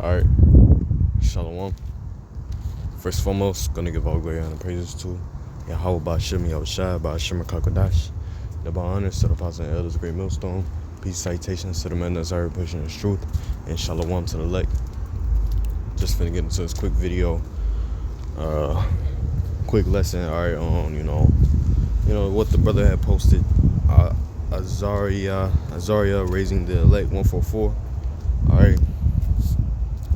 Alright, Shalom. First and foremost, gonna give all glory and praises to Yahweh Ba'Shem Yahushua Ba'Shem Kakadash. The honors to the apostles and elders of Great Millstone. Peace, salutations to the men that's already pushing his truth. And Shalom to the elect. Just finna get into this quick video. Quick lesson, alright, on, you know, what the brother had posted. Azaria raising the elect 144. Alright.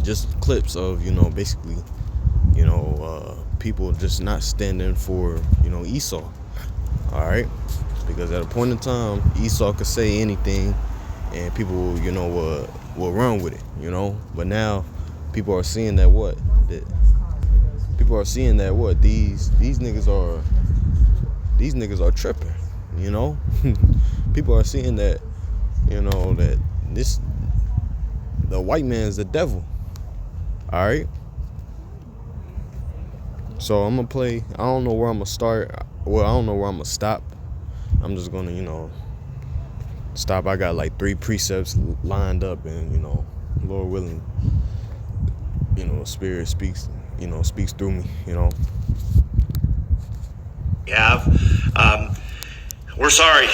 Just clips of, basically, people just not standing for, Esau. Alright? Because at a point in time, Esau could say anything and people, will run with it, But now people are seeing that these niggas are tripping, People are seeing that, that the white man's the devil. Alright? So I'm gonna play. I don't know where I'm gonna start. Well, I don't know where I'm gonna stop. I'm just gonna, stop. I got like 3 precepts lined up, and Lord willing, Spirit speaks through me, We're sorry.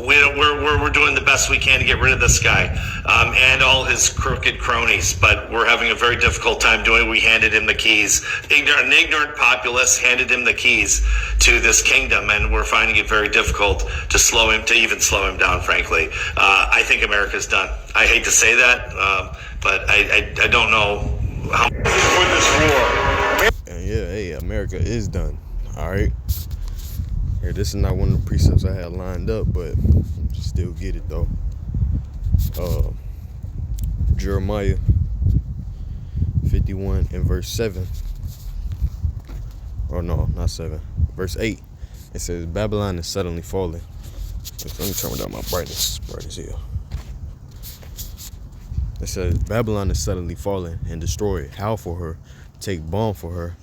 We're doing the best we can to get rid of this guy and all his crooked cronies, but we're having a very difficult time doing it. We handed him the keys. An ignorant populace handed him the keys to this kingdom, and we're finding it very difficult to even slow him down, frankly. I think America's done. I hate to say that, but I don't know how to win this war. And yeah, hey, America is done. All right. Here, this is not one of the precepts I had lined up, but still get it though. Jeremiah 51 and verse 7. Or no, not 7. Verse 8. It says, Babylon is suddenly falling. Let me turn down my brightness here. It says, Babylon is suddenly falling and destroyed. Howl for her. Take balm for her.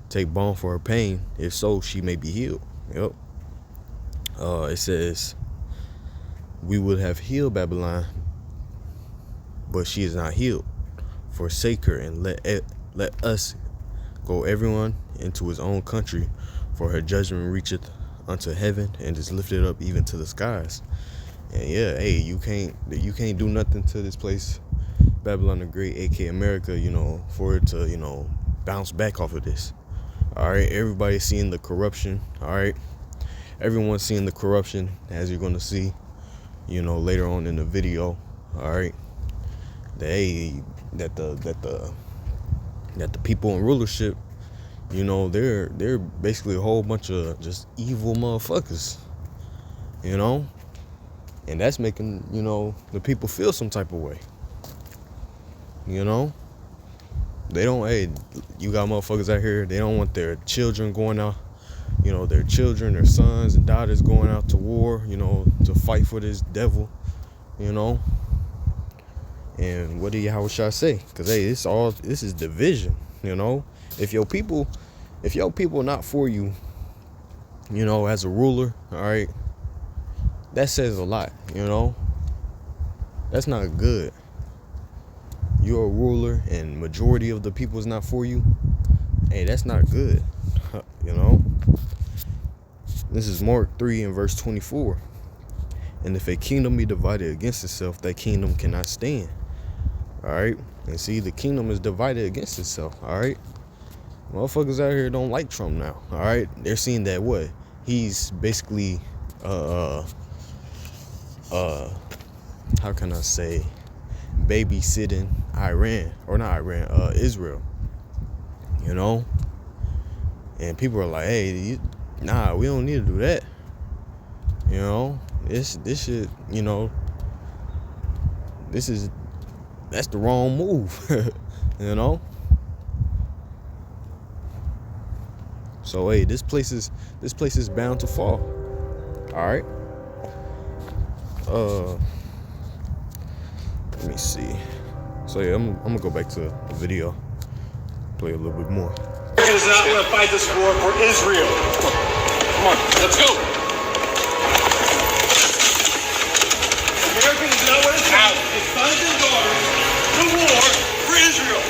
Take balm for her pain. If so, she may be healed. Yep. It says, we would have healed Babylon, but she is not healed. Forsake her and let us go everyone into his own country, for her judgment reacheth unto heaven and is lifted up even to the skies. And yeah, hey, you can't do nothing to this place, Babylon the Great, aka America, for it to, bounce back off of this. All right, everybody's seeing the corruption. All right, everyone's seeing the corruption, as you're gonna see, later on in the video. All right, that the people in rulership, they're basically a whole bunch of just evil motherfuckers, and that's making the people feel some type of way. They don't, hey, you got motherfuckers out here, they don't want their children going out, their children, their sons and daughters going out to war, to fight for this devil, And what do Yahushua say? Because, hey, this is division, If your people not for you, as a ruler, all right, that says a lot, That's not good. You're a ruler and majority of the people is not for you. Hey, that's not good. This is Mark 3 and verse 24. And if a kingdom be divided against itself, that kingdom cannot stand. All right. And see, the kingdom is divided against itself. All right. Motherfuckers out here don't like Trump now. All right. They're seeing that he's basically, how can I say, babysitting Israel, and people are like, hey, nah, we don't need to do that, this shit, that's the wrong move, so hey, this place is bound to fall. All right. Let me see. So yeah, I'm gonna go back to the video, play a little bit more. America is not going to fight this war for Israel. Come on, let's go. America is not going to take its sons and daughters to war for Israel.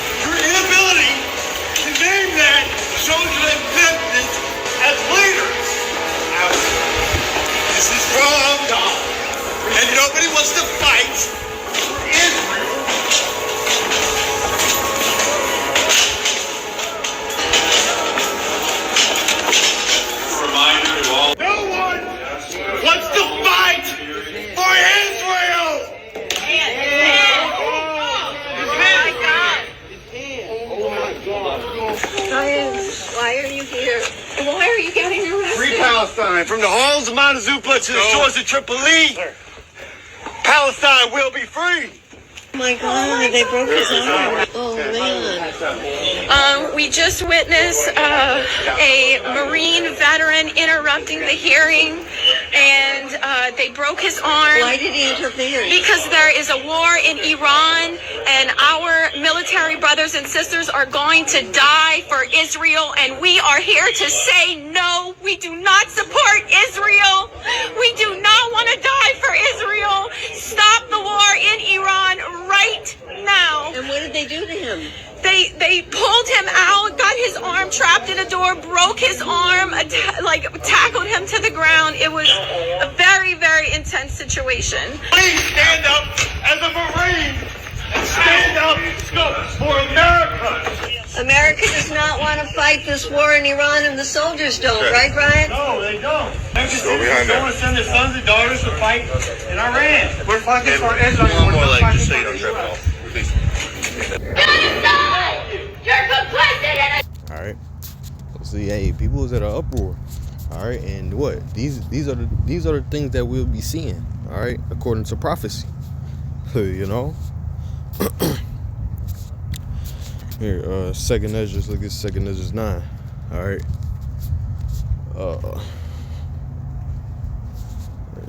Palestine, from the halls of Montezuma to the shores of Tripoli. Palestine will be free. Oh my God, they broke his arm. Oh man. We just witnessed a Marine veteran interrupting the hearing, and they broke his arm. Why did he interfere? Because there is a war in Iran, and our military brothers and sisters are going to die for Israel, and we are here to say no. We do not support Israel. We do not want to die for Israel. Stop the war in Iran right now. And what did they do to him? They pulled him out, got his arm trapped in a door, broke his arm, tackled him to the ground. It was a very, very intense situation. Please stand up as a Marine and stand up for America. America does not want to fight this war in Iran, and the soldiers don't, right, Brian? No, they don't. Memphis don't want to send their sons and daughters to fight in Iran. We're fighting for Israel. One more like just so you don't trip off. Please. You're complicit in it. All right. So see, hey, people was at an uproar. All right, and what? These are the things that we'll be seeing. All right, according to prophecy. You know. Here, Second Ezra. Look at Second Ezra 9. All right.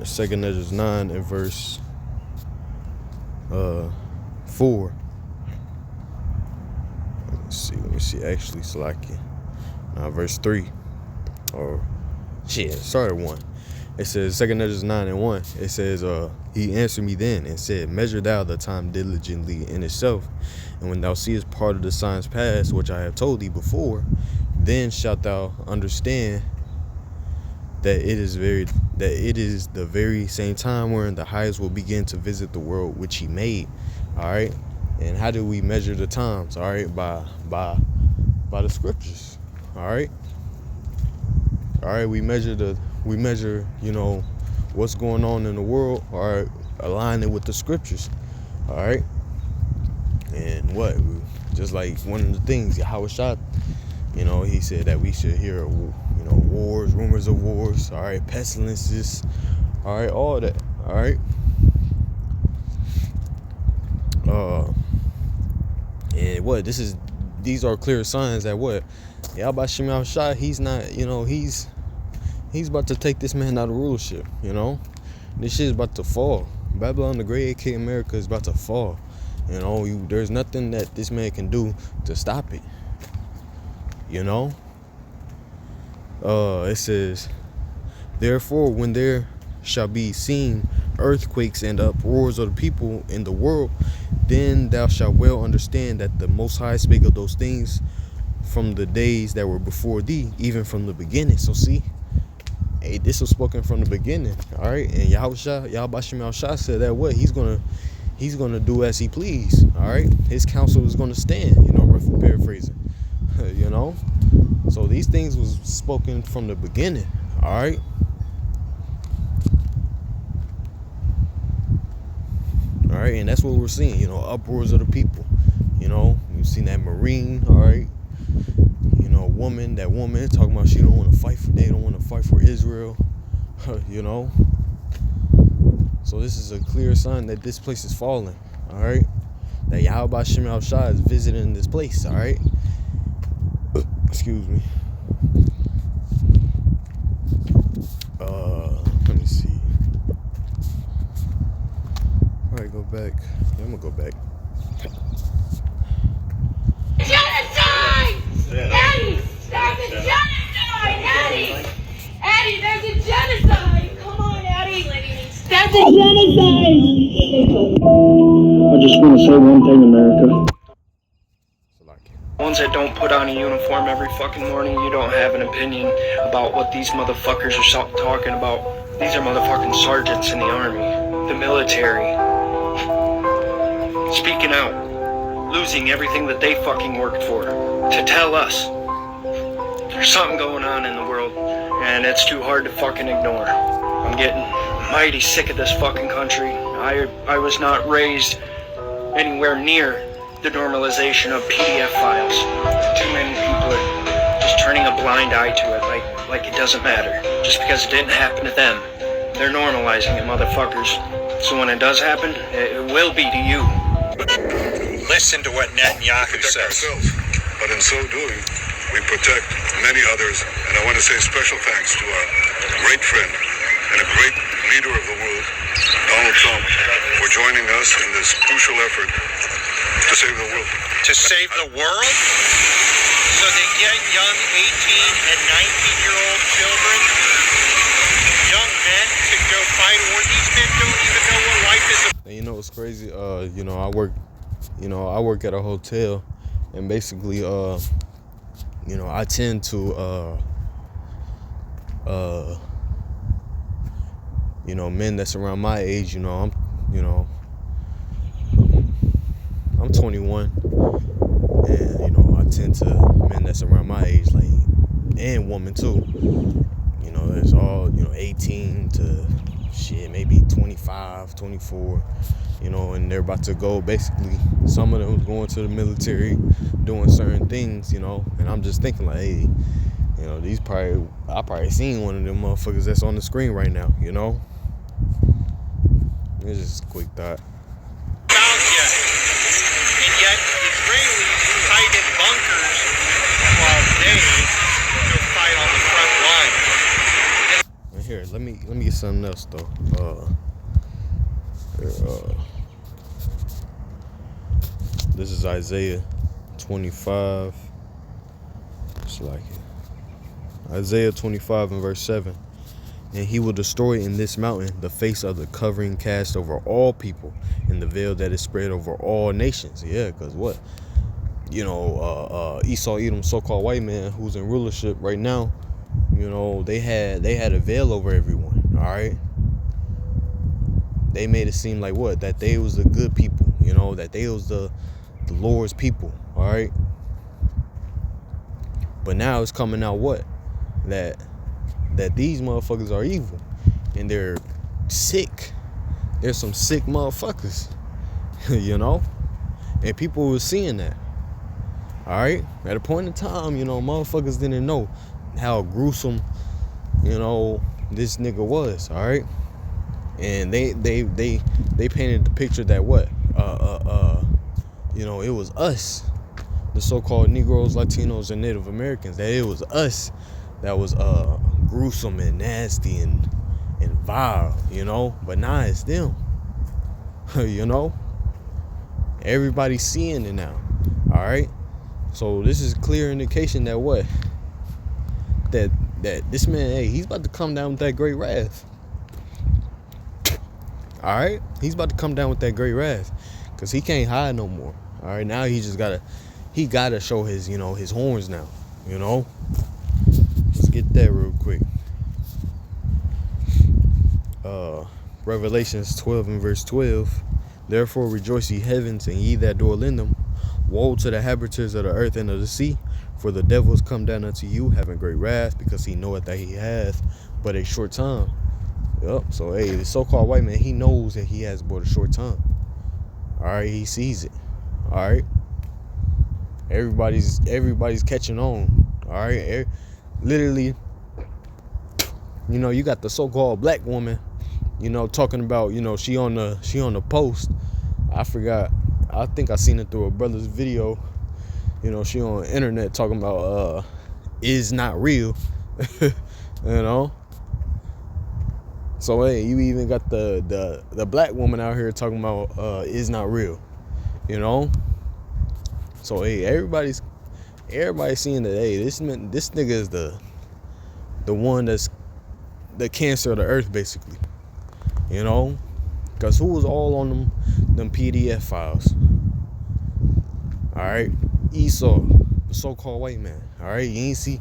Second Ezra 9 and verse 4. Let me see. Actually, Salaki. Now, verse 3. Or, shit, start at 1. It says, 2 Ezra 9 and 1. It says, he answered me then and said, measure thou the time diligently in itself. And when thou seest part of the signs past, which I have told thee before, then shalt thou understand that it is the very same time wherein the highest will begin to visit the world which he made. All right. And how do we measure the times? All right, by the scriptures. All right. All right, we measure, you know, what's going on in the world. All right, align it with the scriptures. All right. And what? Just like one of the things, Yahushua, you know, he said that we should hear, you know, wars, rumors of wars. All right, pestilences. All right, all that. All right. And what? These are clear signs that what? Yahbashim Yahushua, he's not, you know, he's about to take this man out of rulership, you know. This shit is about to fall. Babylon the Great, aka America, is about to fall. You know, there's nothing that this man can do to stop it. You know? It says, therefore, when there shall be seen earthquakes and uproars of the people in the world, then thou shalt well understand that the Most High spake of those things from the days that were before thee, even from the beginning. So see, hey, this was spoken from the beginning. All right, and Yahbashim Yahushua said that what he's gonna do as he please. All right, his counsel is gonna stand. You know, paraphrasing. You know, so these things was spoken from the beginning. All right. All right, and that's what we're seeing, you know, uproars of the people. You know, you've seen that Marine, all right, you know, that woman talking about they don't want to fight for Israel, you know. So this is a clear sign that this place is falling, all right, that Yahweh Shah is visiting this place, all right. Excuse me. Let me see. All right, go back. Yeah, I'm gonna go back. Genocide! Eddie! There's a genocide! Eddie, there's a genocide! Come on, Eddie! There's a genocide! I just want to say one thing, America. Ones that don't put on a uniform every fucking morning, you don't have an opinion about what these motherfuckers are talking about. These are motherfucking sergeants in the army, the military. Speaking out, losing everything that they fucking worked for, to tell us there's something going on in the world, and it's too hard to fucking ignore. I'm getting mighty sick of this fucking country. I was not raised anywhere near the normalization of PDF files. Too many people are just turning a blind eye to it, like like it doesn't matter. Just because it didn't happen to them, they're normalizing it, motherfuckers. So when it does happen, it will be to you. Listen to what Netanyahu says. Ourselves, but in so doing, we protect many others. And I want to say special thanks to our great friend and a great leader of the world, Donald Trump, for joining us in this crucial effort to save the world. To save the world? So they get young 18 and 19-year-old children, young men to go fight a war. These men don't even know what life is about. And you know what's crazy? I work at a hotel, and basically, I tend to, men that's around my age. I'm 21, and I tend to men that's around my age, like, and women too. There's all 18 to maybe 25, 24. And they're about to go, basically, some of them going to the military, doing certain things, and I'm just thinking like, hey, I probably seen one of them motherfuckers that's on the screen right now, It's just a quick thought. And yet, Israelis hide in bunkers while they go fight on the front line. And here, let me get something else though. This is Isaiah 25. It's like it. Isaiah 25 and verse 7. And he will destroy in this mountain the face of the covering cast over all people, and the veil that is spread over all nations. Yeah, because what? Esau, Edom, so-called white man who's in rulership right now, they had a veil over everyone. All right. They made it seem like what? That they was the good people, that they was the Lord's people, all right? But now it's coming out what? That these motherfuckers are evil, and they're sick. There's some sick motherfuckers, and people were seeing that, all right? At a point in time, motherfuckers didn't know how gruesome, this nigga was, all right? And they painted the picture that what? It was us, the so-called Negroes, Latinos, and Native Americans, that it was us that was gruesome and nasty and vile, but now it's them. Everybody's seeing it now. All right. So this is clear indication that what? That this man, hey, he's about to come down with that great wrath. All right, he's about to come down with that great wrath, cause he can't hide no more. All right, now he gotta show his, his horns now. Let's get that real quick. Revelations 12 and verse 12. Therefore rejoice, ye heavens, and ye that dwell in them. Woe to the inhabitants of the earth and of the sea, for the devil is come down unto you, having great wrath, because he knoweth that he hath but a short time. Yep. So hey, the so-called white man, he knows that he has but a short time. All right, he sees it. All right. Everybody's catching on. All right. Literally, you got the so-called black woman, talking about, she on the post. I forgot. I think I seen it through a brother's video. She on the internet talking about is not real. So hey, you even got the black woman out here talking about is not real. So hey, everybody's seeing that, hey, this nigga is the one that's the cancer of the earth, basically. Because who was all on them PDF files? All right, Esau, the so-called white man. All right, you ain't see,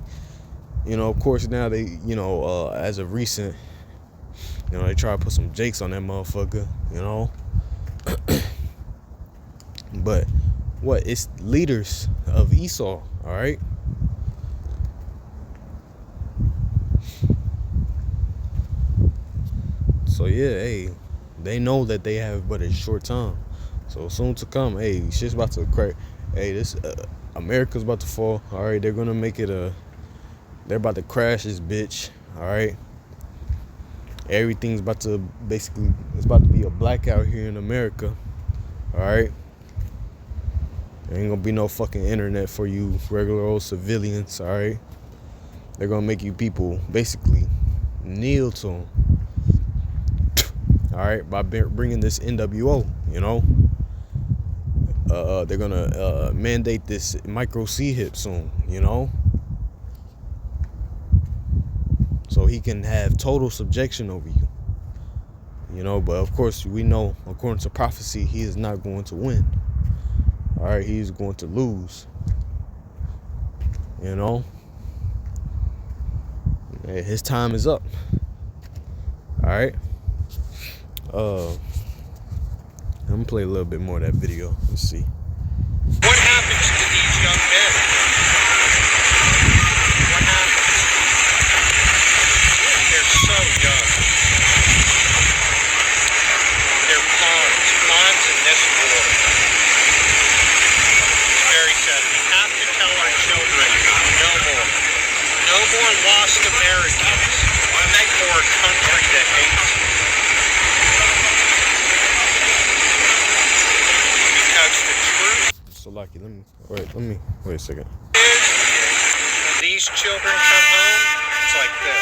of course now they, as of recent, they try to put some jakes on that motherfucker, but what? It's leaders of Esau, all right? So yeah, hey, they know that they have but a short time. So soon to come, hey, shit's about to crack. Hey, this America's about to fall. All right, they're gonna make it They're about to crash this bitch. All right. Everything's about to basically, it's about to be a blackout here in America. All right. There ain't gonna be no fucking internet for you regular old civilians. All right. They're gonna make you people basically kneel to them. All right, by bringing this NWO, you know. They're gonna mandate this micro C-hip soon, you know. So he can have total subjection over you. You know, but of course we know, according to prophecy, he is not going to win. All right, he's going to lose. You know. His time is up. All right. I'm gonna play a little bit more of that video. Let's see. What happens to these young men? What happens? They're so young. They're pawns in this war. It's very sad. We have to tell our children no more. No more lost Americans. For a country that hates. Because the truth. So lucky. Let me wait a second. When these children come home, it's like this.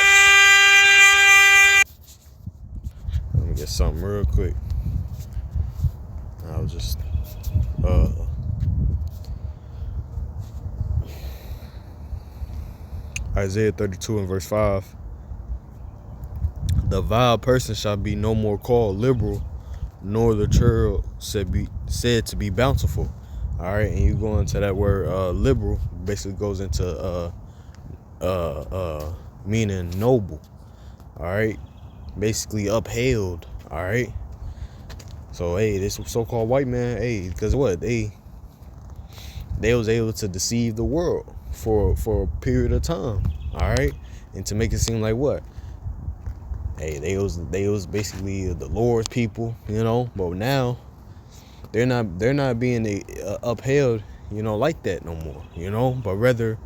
Let me get something real quick. I'll just Isaiah 32 and verse 5. The vile person shall be no more called liberal, nor the child said to be bountiful. All right, and you go into that word liberal, basically goes into meaning noble. All right, basically upheld. All right. So hey, this so-called white man, hey, because what they was able to deceive the world for a period of time. All right, and to make it seem like what. Hey, they was basically the Lord's people, you know. But now they're not being upheld, you know, like that no more, you know. But rather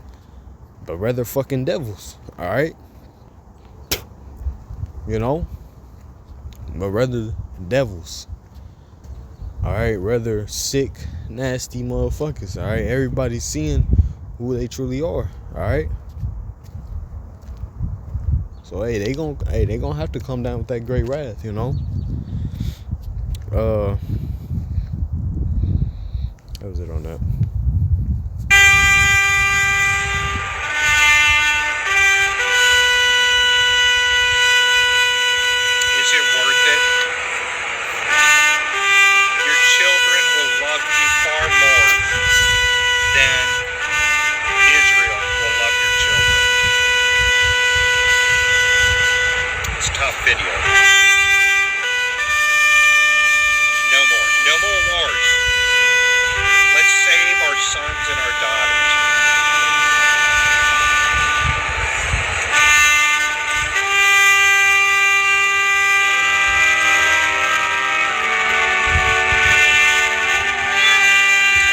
fucking devils, all right. You know, but rather devils, all right. Rather sick, nasty motherfuckers, all right. Everybody's seeing who they truly are, all right. So hey, they gonna have to come down with that great wrath, you know. That was it on that. Is it worth it? Your children will love you far more than Israel will love your children. Tough video. No more wars. Let's save our sons and our daughters.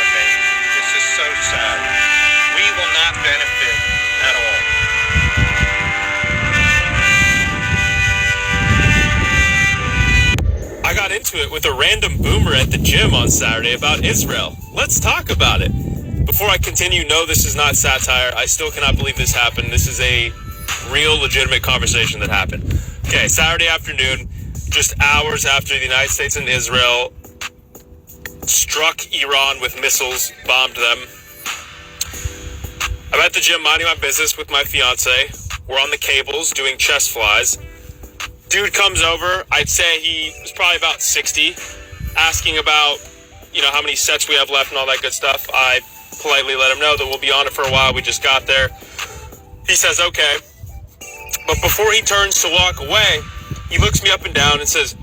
Amazing. This is so sad. We will not benefit at all. I got into it with a random boomer at the gym on Saturday about Israel. Let's talk about it. Before I continue, no, this is not satire. I still cannot believe this happened. This is a real, legitimate conversation that happened. Okay, Saturday afternoon, just hours after the United States and Israel struck Iran with missiles, bombed them. I'm at the gym minding my business with my fiance. We're on the cables doing chest flies. Dude comes over, I'd say he was probably about 60, asking about, you know, how many sets we have left and all that good stuff. I politely let him know that we'll be on it for a while. We just got there. He says, okay. But before he turns to walk away, he looks me up and down and says,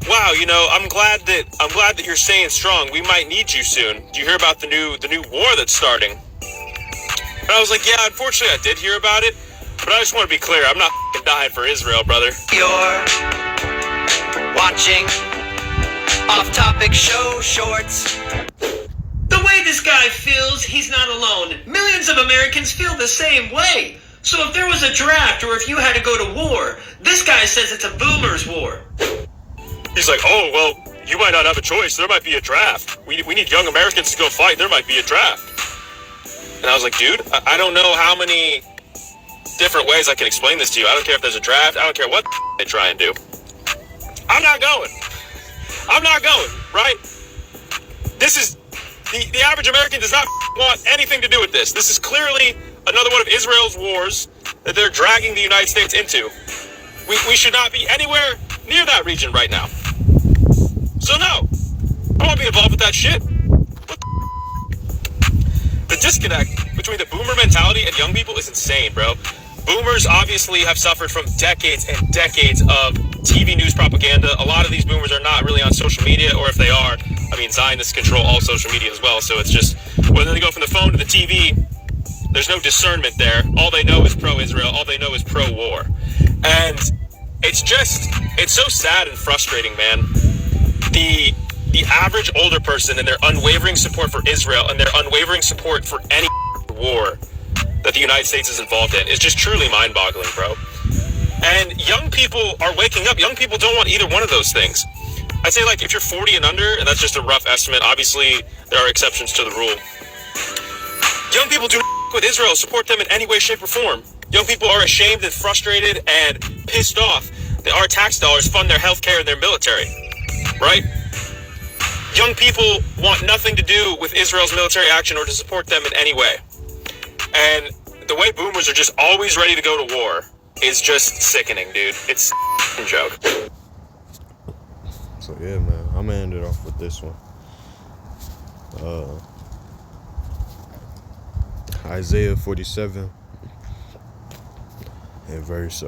wow, you know, I'm glad that you're staying strong. We might need you soon. Do you hear about the new war that's starting? And I was like, yeah, unfortunately I did hear about it. But I just want to be clear, I'm not dying for Israel, brother. You're watching Off-Topic Show Shorts. The way this guy feels, he's not alone. Millions of Americans feel the same way. So if there was a draft or if you had to go to war, this guy says it's a boomer's war. He's like, oh, well, you might not have a choice. There might be a draft. We need young Americans to go fight. There might be a draft. And I was like, dude, I don't know how many different ways I can explain this to you. I don't care if there's a draft. I don't care what they try and do. I'm not going. I'm not going, right? This is, the average American does not want anything to do with this. This is clearly another one of Israel's wars that they're dragging the United States into. We should not be anywhere near that region right now. So no, I don't want to be involved with that shit. The disconnect between the boomer mentality and young people is insane, bro. Boomers obviously have suffered from decades and decades of TV news propaganda. A lot of these boomers are not really on social media, or if they are, I mean, Zionists control all social media as well. So it's just, whether they go from the phone to the TV, there's no discernment there. All they know is pro-Israel. All they know is pro-war. And it's just, it's so sad and frustrating, man. The average older person and their unwavering support for Israel and their unwavering support for any war that the United States is involved in is just truly mind-boggling, bro. And young people are waking up. Young people don't want either one of those things. I'd say, like, if you're 40 and under, and that's just a rough estimate, obviously there are exceptions to the rule. Young people do not with Israel, support them in any way, shape, or form. Young people are ashamed and frustrated and pissed off that our tax dollars fund their healthcare and their military, right? Young people want nothing to do with Israel's military action or to support them in any way. And the way boomers are just always ready to go to war is just sickening, dude. It's a joke. So yeah, man, I'm gonna end it off with this one. Isaiah 47 and verse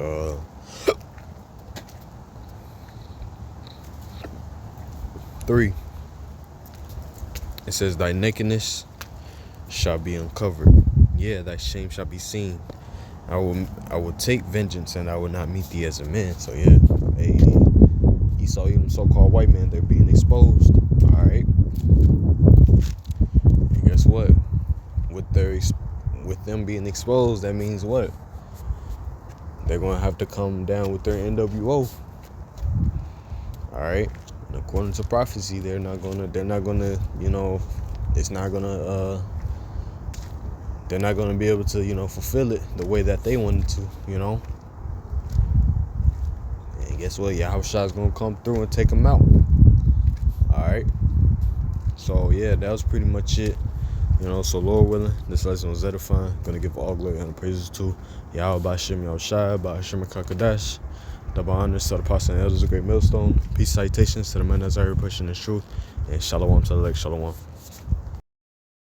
3. It says, thy nakedness shall be uncovered. Yeah, thy shame shall be seen. I will take vengeance, and I will not meet thee as a man. So yeah, hey, Esau, them so-called white men, they're being exposed. All right. And guess what? With them being exposed, that means what? They're gonna have to come down with their NWO. All right. And according to prophecy, they're not gonna, you know, it's not gonna, they're not gonna be able to, you know, fulfill it the way that they wanted to, you know. And guess what? Yahushua's gonna come through and take them out. All right. So yeah, that was pretty much it. You know, so Lord willing, this lesson was edifying. Gonna give all glory and praises to Yahweh Ba'Shem Yahushua, Ba'Shem Kakadash. Double honors to the apostles and elders of Great Millstone. Peace, salutations to the men that's already pushing this truth. And shalom to the elect, shalom.